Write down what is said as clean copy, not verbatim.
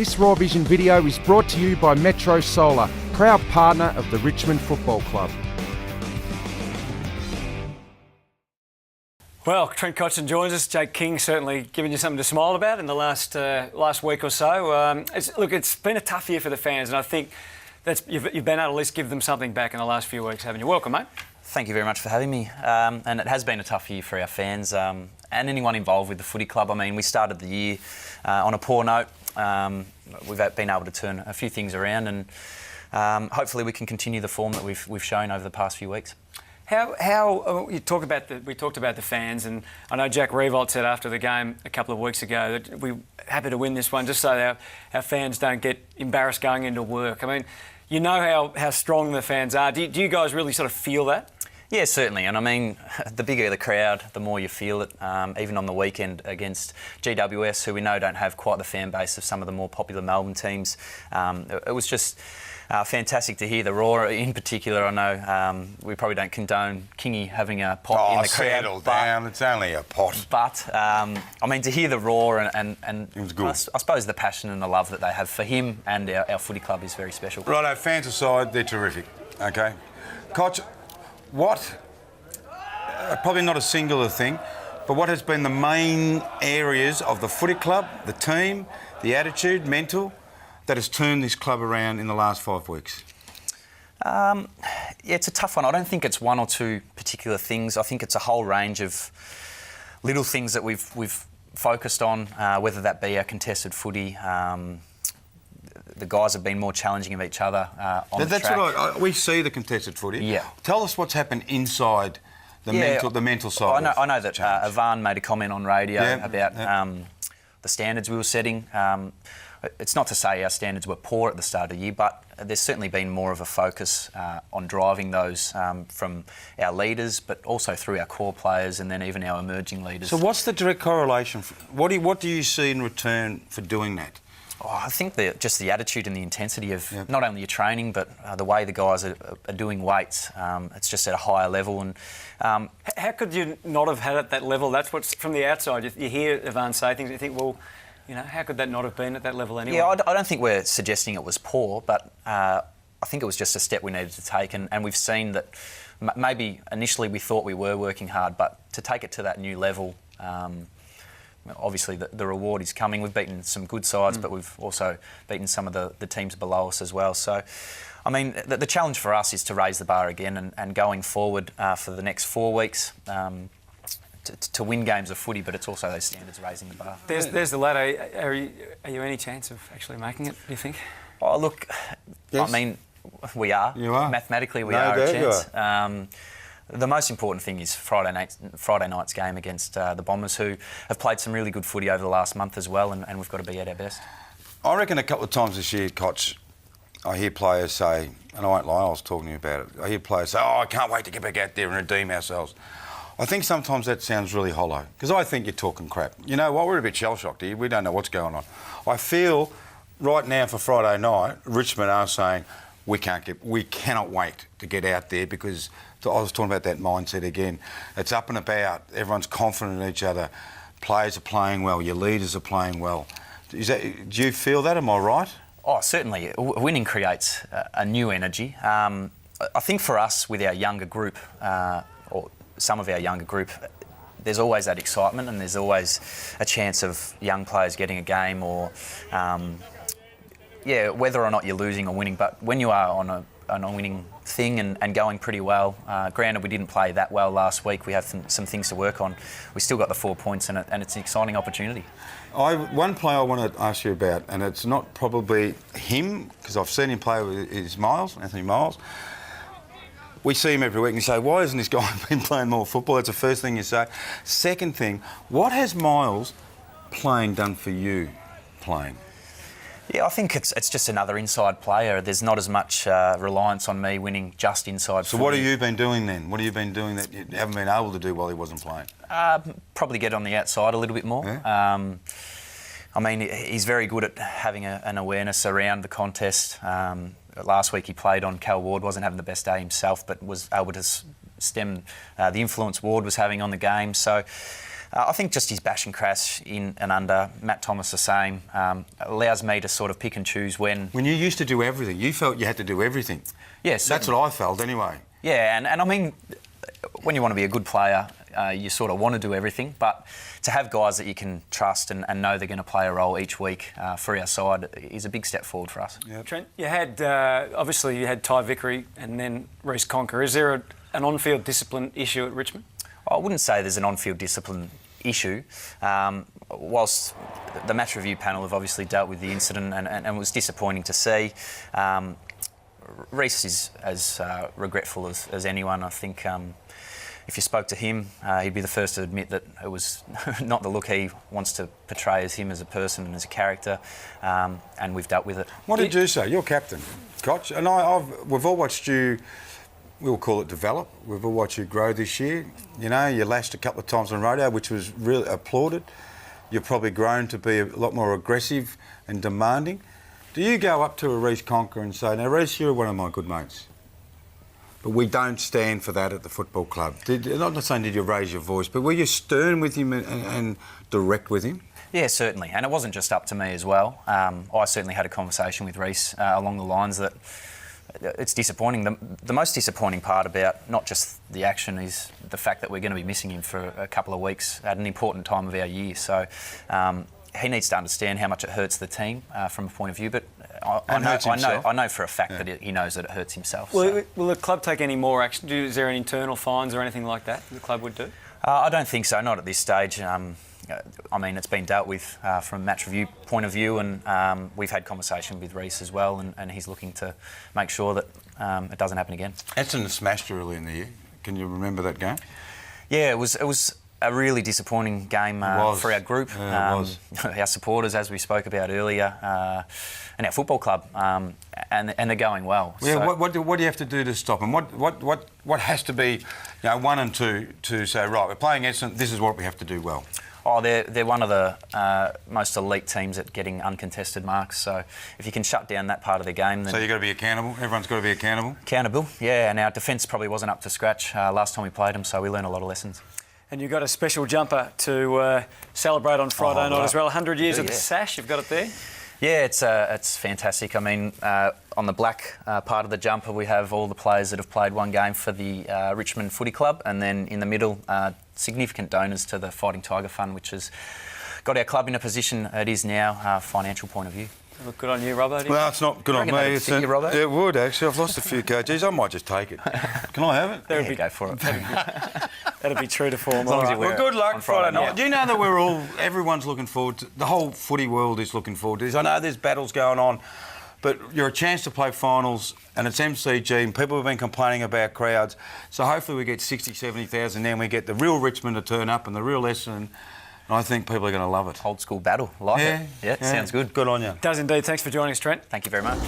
This Raw Vision video is brought to you by Metro Solar, proud partner of the Richmond Football Club. Well, Trent Cotchin joins us. Jake King certainly giving you something to smile about in the last week or so. It's been a tough year for the fans, and I think you've been able to at least give them something back in the last few weeks, haven't you? Welcome, mate. Thank you very much for having me. And it has been a tough year for our fans and anyone involved with the footy club. I mean, we started the year on a poor note. We've been able to turn a few things around, and hopefully we can continue the form that we've shown over the past few weeks. We talked about the fans, and I know Jack Revolt said after the game a couple of weeks ago that we're happy to win this one just so our fans don't get embarrassed going into work. I mean, you know how strong the fans are. Do you guys really sort of feel that? Yeah, certainly. And I mean, the bigger the crowd, the more you feel it. Even on the weekend against GWS, who we know don't have quite the fan base of some of the more popular Melbourne teams, it was just fantastic to hear the roar. In particular, I know we probably don't condone Kingy having a pot in the crowd. Settle down, it's only a pot. But, I mean, to hear the roar and it was good. I suppose the passion and the love that they have for him and our footy club is very special. Righto, fans aside, they're terrific, OK? Cotch, probably not a singular thing, but what has been the main areas of the footy club, the team, the attitude, mental, that has turned this club around in the last 5 weeks? Yeah, it's a tough one. I don't think it's one or two particular things. I think it's a whole range of little things that we've focused on, whether that be our contested footy. The guys have been more challenging of each other on the track. What we see the contested footy. Yeah. Tell us what's happened inside the mental side. I know that Ivan made a comment on radio about the standards we were setting. It's not to say our standards were poor at the start of the year, but there's certainly been more of a focus on driving those from our leaders, but also through our core players and then even our emerging leaders. So what's the direct correlation? What do you see in return for doing that? Oh, I think just the attitude and the intensity of not only your training, but the way the guys are doing weights. It's just at a higher level. And how could you not have had it at that level? That's what's from the outside. You hear Ivan say things, you think, well, you know, how could that not have been at that level anyway? Yeah, I don't think we're suggesting it was poor, but I think it was just a step we needed to take. And we've seen that maybe initially we thought we were working hard, but to take it to that new level, obviously the reward is coming. We've beaten some good sides, but we've also beaten some of the teams below us as well. So, I mean, the challenge for us is to raise the bar again and going forward for the next 4 weeks to win games of footy, but it's also those standards raising the bar. There's the ladder. Are you any chance of actually making it, do you think? Oh, look, yes. I mean, we are. You are. Mathematically, we are a chance. The most important thing is Friday night's game against the Bombers, who have played some really good footy over the last month as well, and we've got to be at our best. I reckon a couple of times this year, Cotch, I hear players say, and I won't lie, I was talking to you about it, I hear players say, I can't wait to get back out there and redeem ourselves. I think sometimes that sounds really hollow, because I think you're talking crap. You know what, we're a bit shell-shocked here, we don't know what's going on. I feel right now for Friday night, Richmond are saying, we cannot wait to get out there, because I was talking about that mindset again. It's up and about. Everyone's confident in each other. Players are playing well. Your leaders are playing well. Do you feel that? Am I right? Oh, certainly. Winning creates a new energy. I think for us, with our younger group, or some of our younger group, there's always that excitement, and there's always a chance of young players getting a game, or whether or not you're losing or winning. But when you are on a winning thing and going pretty well, granted we didn't play that well last week, we have some things to work on. We still got the 4 points, and it's an exciting opportunity. One player I want to ask you about, and it's not probably him, because I've seen him play with Anthony Miles. We see him every week and you say, why hasn't this guy been playing more football? That's the first thing you say. Second thing, what has Miles playing done for you, playing? Yeah, I think it's just another inside player. There's not as much reliance on me winning just inside. So what have you been doing then? What have you been doing that you haven't been able to do while he wasn't playing? Probably get on the outside a little bit more. Yeah. I mean, he's very good at having an awareness around the contest. Last week he played on Cal Ward, wasn't having the best day himself, but was able to stem the influence Ward was having on the game. So I think just his bash and crash in and under. Matt Thomas the same. Allows me to sort of pick and choose when... When you used to do everything, you felt you had to do everything. Yes. That's what I felt anyway. Yeah, and I mean, when you want to be a good player, you sort of want to do everything, but to have guys that you can trust and know they're going to play a role each week for our side is a big step forward for us. Yep. Trent, you had obviously you had Ty Vickery and then Reece Conker. Is there an on-field discipline issue at Richmond? I wouldn't say there's an on-field discipline issue. Whilst the match review panel have obviously dealt with the incident and it was disappointing to see, Reece is as regretful as anyone. I think if you spoke to him, he'd be the first to admit that it was not the look he wants to portray as him as a person and as a character, and we've dealt with it. What did you say? You're captain, Cotch, and we've all watched you. We'll call it develop. We've all watched you grow this year. You know, you lashed a couple of times on rodeo, which was really applauded. You've probably grown to be a lot more aggressive and demanding. Do you go up to a Reece Conker and say, now, Reece, you're one of my good mates, but we don't stand for that at the football club? I'm not saying did you raise your voice, but were you stern with him and direct with him? Yeah, certainly. And it wasn't just up to me as well. I certainly had a conversation with Reece along the lines that it's disappointing. The most disappointing part about not just the action is the fact that we're going to be missing him for a couple of weeks at an important time of our year. So he needs to understand how much it hurts the team from a point of view. But I know for a fact that he knows that it hurts himself. Will the club take any more action? Is there any internal fines or anything like that the club would do? I don't think so, not at this stage. I mean, it's been dealt with from a match review point of view, and we've had conversation with Reece as well, and he's looking to make sure that it doesn't happen again. Essendon smashed early in the year. Can you remember that game? Yeah, it was a really disappointing game for our group, Yeah, it was. our supporters, as we spoke about earlier, and our football club, and they're going well. Yeah, So, what do you have to do to stop them? What has to be, one and two to say, right, we're playing Essendon, this is what we have to do well? Oh, they're one of the most elite teams at getting uncontested marks. So if you can shut down that part of the game, then... So you've got to be accountable? Everyone's got to be accountable? Accountable, yeah. And our defence probably wasn't up to scratch last time we played them, so we learned a lot of lessons. And you've got a special jumper to celebrate on Friday night as well. 100 years of the sash, you've got it there? Yeah, it's fantastic. I mean, on the black part of the jumper, we have all the players that have played one game for the Richmond Footy Club, and then in the middle, significant donors to the Fighting Tiger Fund, which has got our club in a position it is now, financial point of view. Look good on you, Robbo. Well, it's not good on me. That'd fit you, Robbo? It would, actually. I've lost a few kgs. I might just take it. Can I have it? Go for it. That'd be true to form. As long as you wear Well, good it luck on Friday night. night. Do you know that everyone's looking forward to, the whole footy world is looking forward to this. I know there's battles going on, but you're a chance to play finals, and it's MCG, and people have been complaining about crowds. So hopefully we get 60, 70,000, and then we get the real Richmond to turn up and the real Essendon. And I think people are going to love it. Old school battle, like it. Yeah, sounds good. Good on you. Does indeed. Thanks for joining us, Trent. Thank you very much.